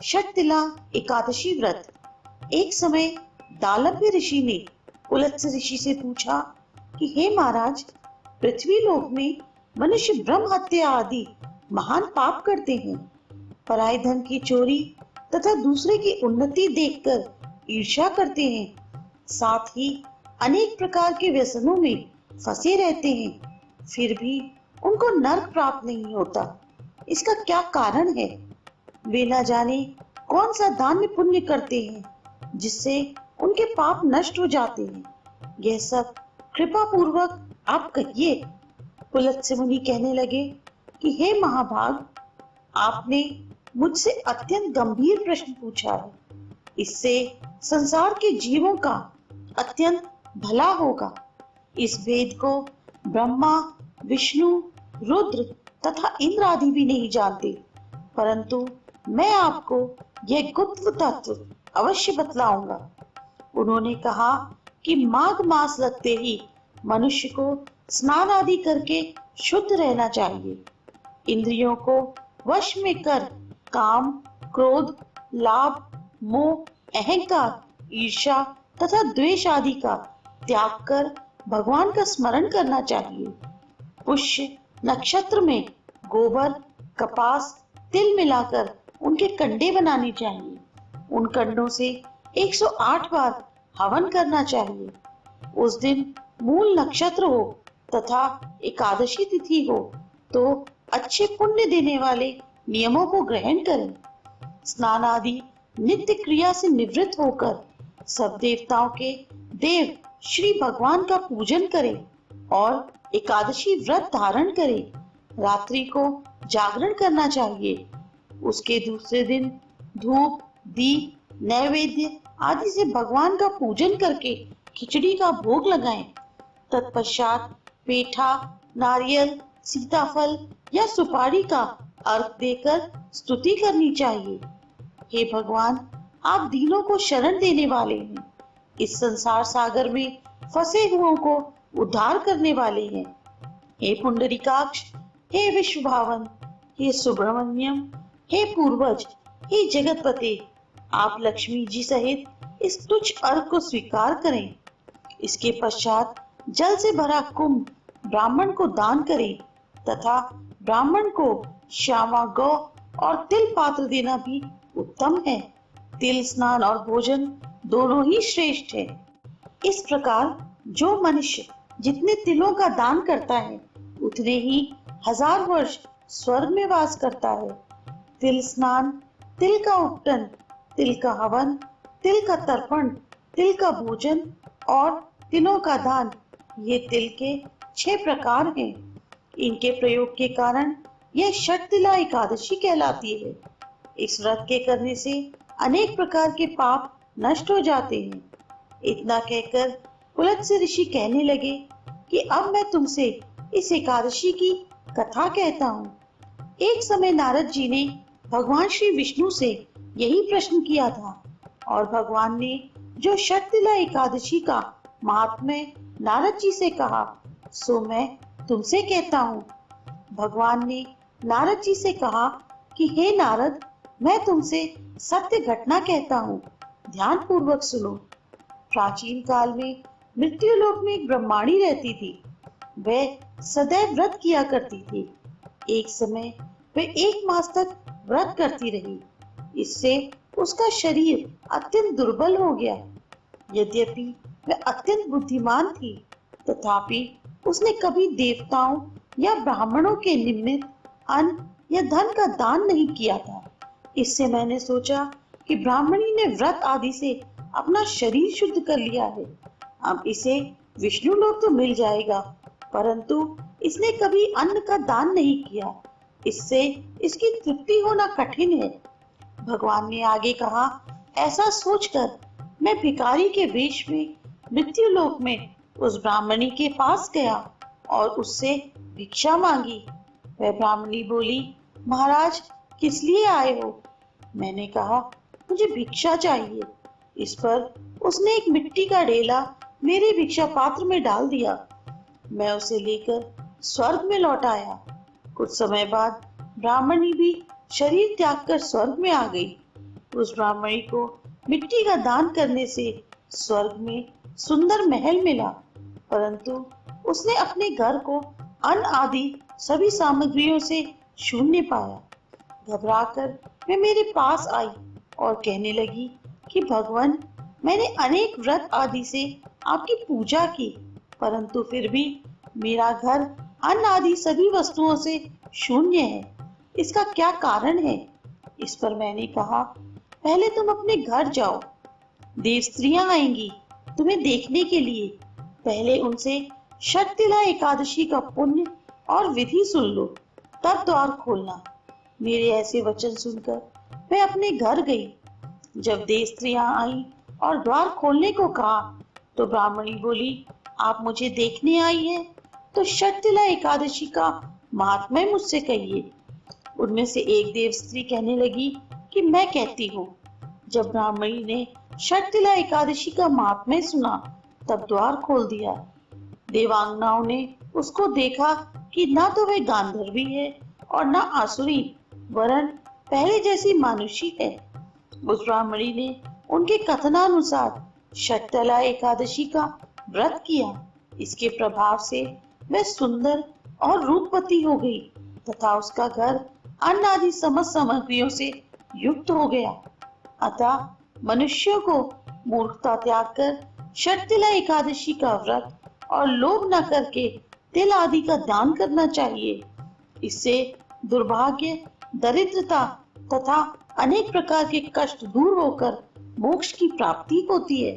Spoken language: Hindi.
षटतिला एकादशी व्रत। एक समय दालभ्य ऋषि ने पुलत्स्य ऋषि से पूछा कि हे महाराज, पृथ्वी लोक में मनुष्य ब्रह्म हत्या आदि महान पाप करते हैं, पराय धन की चोरी तथा दूसरे की उन्नति देखकर ईर्ष्या करते हैं, साथ ही अनेक प्रकार के व्यसनों में फंसे रहते हैं, फिर भी उनको नरक प्राप्त नहीं होता। इसका क्या कारण है? वे न जाने कौन सा दान पुण्य करते हैं जिससे उनके पाप नष्ट हो जाते हैं। यह सब कृपा पूर्वक आप कहिए। पुलत्स्य मुनि कहने लगे कि हे महाभाग, आपने मुझसे अत्यंत गंभीर प्रश्न पूछा है। इससे संसार के जीवों का अत्यंत भला होगा। इस वेद को ब्रह्मा, विष्णु, रुद्र तथा इंद्र आदि भी नहीं जानते, परंतु मैं आपको यह गुप्त तत्व अवश्य बतलाऊंगा। उन्होंने कहा कि माघ मास लगते ही मनुष्य को स्नान आदि करके शुद्ध रहना चाहिए। इंद्रियों को वश में कर काम, क्रोध, लाभ, मोह, अहंकार, ईर्ष्या तथा द्वेष आदि का त्याग कर भगवान का स्मरण करना चाहिए। पुष्य नक्षत्र में गोबर, कपास, तिल मिलाकर उनके कंडे बनाने चाहिए। उन कंडों से 108 बार हवन करना चाहिए। उस दिन मूल नक्षत्र हो तथा एकादशी तिथि हो तो अच्छे पुण्य देने वाले नियमों को ग्रहण करें। स्नान आदि नित्य क्रिया से निवृत्त होकर सब देवताओं के देव श्री भगवान का पूजन करें और एकादशी व्रत धारण करें। रात्रि को जागरण करना चाहिए। उसके दूसरे दिन धूप, दीप, नैवेद्य आदि से भगवान का पूजन करके खिचड़ी का भोग लगाएं। तत्पश्चात पेठा, नारियल, सीताफल या सुपारी का अर्घ देकर स्तुति करनी चाहिए। हे भगवान, आप दीनों को शरण देने वाले हैं। इस संसार सागर में फंसे हुओं को उद्धार करने वाले हैं। हे पुंडरीकाक्ष, हे विश्वभावन, हे सुब्रमण्यम, हे पूर्वज, हे जगतपते, आप लक्ष्मी जी सहित इस तुच्छ अर्घ को स्वीकार करें। इसके पश्चात जल से भरा कुंभ ब्राह्मण को दान करें तथा ब्राह्मण को श्यामा गौ और तिल पात्र देना भी उत्तम है। तिल स्नान और भोजन दोनों ही श्रेष्ठ है। इस प्रकार जो मनुष्य जितने तिलों का दान करता है उतने ही 1000 वर्ष स्वर्ग में वास करता है। तिल स्नान, तिल का उपटन, तिल का हवन, तिल का तर्पण, तिल का भोजन और तिलों का दान, ये तिल के 6 प्रकार हैं। इनके प्रयोग के कारण यह षटतिला एकादशी कहलाती है। इस व्रत के करने से अनेक प्रकार के पाप नष्ट हो जाते हैं। इतना कहकर पुलत्स्य ऋषि कहने लगे कि अब मैं तुमसे इस एकादशी की कथा कहता हूँ। एक समय नारद जी ने भगवान श्री विष्णु से यही प्रश्न किया था और भगवान ने जो षटतिला एकादशी का महात्म्य नारद जी से कहा सो मैं तुमसे कहता हूँ। भगवान ने नारद जी से कहा कि हे नारद, मैं तुमसे सत्य घटना कहता हूँ, ध्यान पूर्वक सुनो। प्राचीन काल में मृत्यु लोक में एक ब्रह्माणी रहती थी। वह सदैव व्रत किया करती थी। एक समय वह 1 मास तक व्रत करती रही। इससे उसका शरीर अत्यंत दुर्बल हो गया। यद्यपि वह अत्यंत बुद्धिमान थी, तथापि उसने कभी देवताओं या ब्राह्मणों के निमित्त अन्न या धन का दान नहीं किया था। इससे मैंने सोचा कि ब्राह्मणी ने व्रत आदि से अपना शरीर शुद्ध कर लिया है, अब इसे विष्णु लोक तो मिल जाएगा, परंतु इसने कभी अन्न का दान नहीं किया। इससे इसकी तृप्ति होना कठिन है। भगवान ने आगे कहा, ऐसा सोचकर मैं भिखारी के वेश में मृत्यु लोक में उस ब्राह्मणी के पास गया और उससे भिक्षा मांगी। वह ब्राह्मणी बोली, महाराज, किस लिए आए हो? मैंने कहा, मुझे भिक्षा चाहिए। इस पर उसने एक मिट्टी का ढेला मेरे भिक्षा पात्र में डाल दिया। मैं उसे लेकर स्वर्ग में लौट आया। कुछ समय बाद ब्राह्मणी भी शरीर त्याग कर स्वर्ग में आ गई। उस ब्राह्मणी को मिट्टी का दान करने से स्वर्ग में सुंदर महल मिला, परंतु उसने अपने घर को अन्न आदि सभी सामग्रियों से शून्य पाया। घबराकर वे मेरे पास आई और कहने लगी कि भगवान, मैंने अनेक व्रत आदि से आपकी पूजा की, परंतु फिर भी मेरा घर अन्न आदि सभी वस्तुओं से शून्य है। इसका क्या कारण है? इस पर मैंने कहा, पहले तुम अपने घर जाओ, देव स्त्रियां आएंगी तुम्हें देखने के लिए। पहले उनसे शर्तिला एकादशी का पुण्य और विधि सुन लो, तब द्वार खोलना। मेरे ऐसे वचन सुनकर मैं अपने घर गई। जब देव स्त्रियां आई और द्वार खोलने को कहा तो ब्राह्मणी बोली, आप मुझे देखने आई हैं तो शर्तिला एकादशी का महात्म्य मुझसे कहिए। उनमें से एक देव स्त्री कहने लगी कि मैं कहती हूँ। जब ब्राह्मणी ने शर्तिला एकादशी का महात्म्य सुना तब द्वार खोल दिया। देवांगनाओं ने उसको देखा कि ना तो वह गांधर्वी है और ना आसुरी, वरन पहले जैसी मानुषी है। उस ब्राह्मणी ने उनके कथनानुसार शर्तिला एकादशी का व्रत किया। इसके प्रभाव से वह सुंदर और रूपवती हो गई तथा उसका घर अन्न आदि समस्त सामग्रियों से युक्त हो गया। अतः मनुष्यों को मूर्खता त्याग कर शर्तिला एकादशी का व्रत और लोभ न करके तिल आदि का दान करना चाहिए। इससे दुर्भाग्य, दरिद्रता तथा अनेक प्रकार के कष्ट दूर होकर मोक्ष की प्राप्ति होती है।